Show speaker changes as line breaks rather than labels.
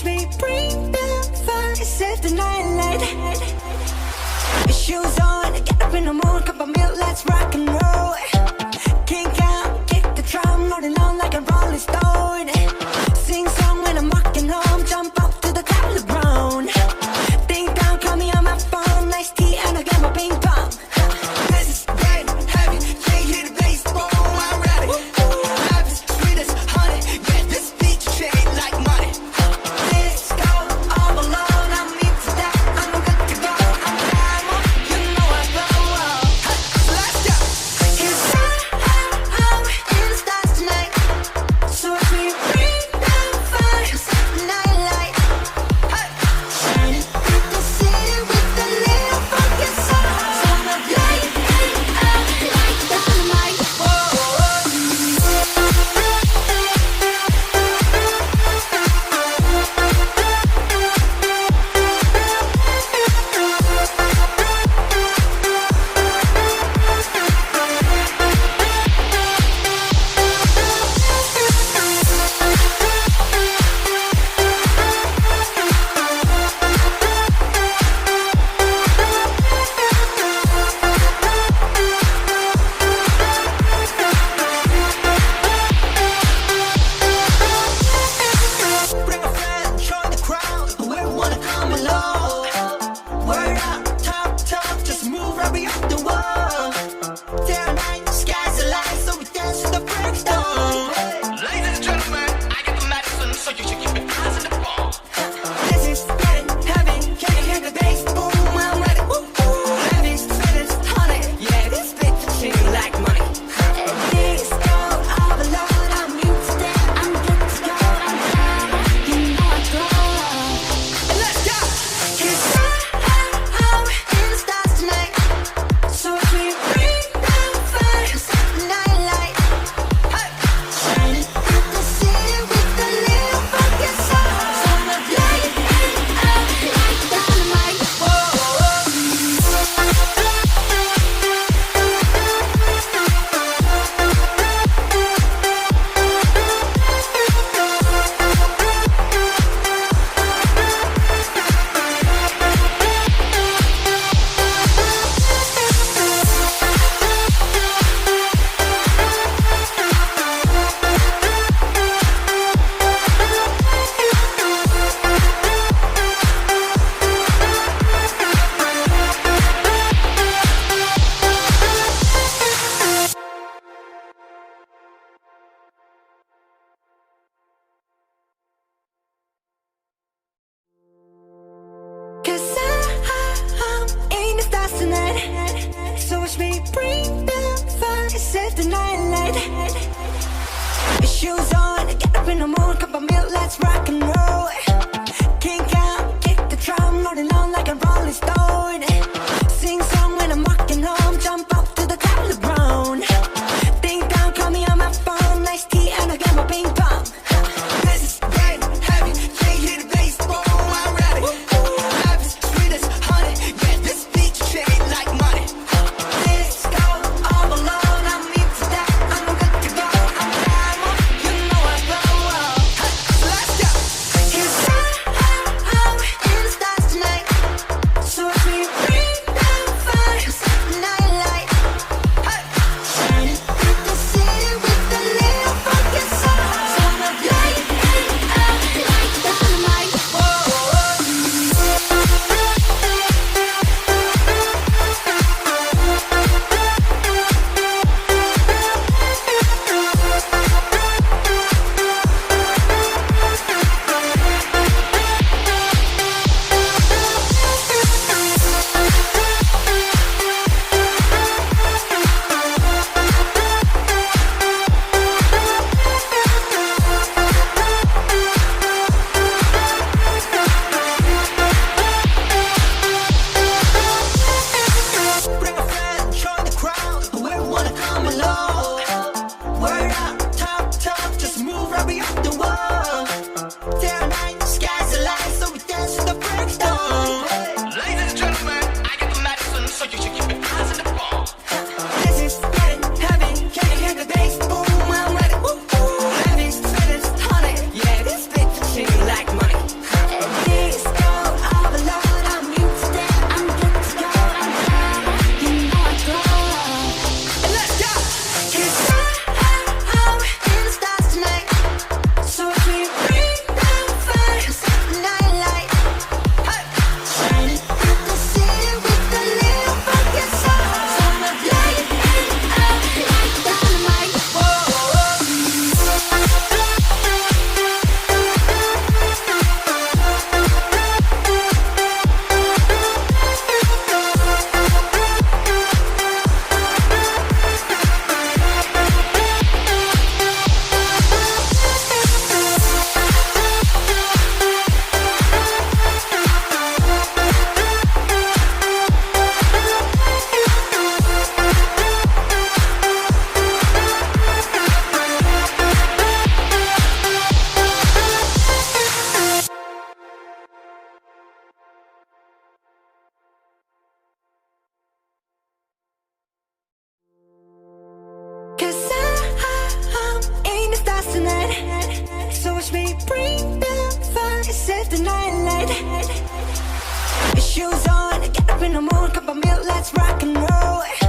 watch me bring the fire, set the night light. Shoes on, get up in the mood, cup of milk, let's rock and roll. Kink out, kick the drum, rolling on like a rolling stone. Sing song when I'm walking home, jump up to the top of the brown. Ding dong, call me on my phone, nice tea and I get my ping pong. This is dead heavy, can't hear the bass, boom, I'm ready. Life is sweet as honey, get this beat shade like money. Let's go all alone, I'm into that, I'm good to go. I'm primal, you know I go. Let's go. Cause I'm in the stars tonight, so watch me bring the fire, set the night light. Shining through the city with a little funky soul. So I'm light up like dynamite. Bring a friend, join the crowd, whoever wanna come along. Word up, talk, just move right beyond the wall. Day and night, sky's the light, so we dance to the break of dawn.
Ladies and gentlemen, I got the medicine, so you should keep your eyes on the ball.
This is getting heavy, can you hear the bass? Boom, I'm ready. Heavy, sweet as honey, yeah, this bitch shit like money. This go all alone, I'm used to that, I'm good to go. I'm high, you know I go. Let's go. Cause I'm in the stars tonight, so watch me bring the fire, set the night light. Shining through the city with a little funky soul. So I'm light up like dynamite. Cause I'm in the stars tonight, so watch me bring the fire, set the night light. Shoes on, get up in the mood, cup of milk, let's rock and roll. Kink out, kick the drum, rolling on like a rolling stone. Sing song when I'm walking home, jump up to the top of the brown. Ding dong, call me on my phone, nice tea and I get my ping pong. This is dead heavy, can't hear the bass, boom, I'm ready. Life is sweet as honey, get this beat shade like money. Let's go all alone, I'm into that, I'm good to go. I'm primal, you know I go. Let's go. Cause watch me bring the fire, set the night light. Shoes on, get up in the mood, cup of milk, let's rock and roll.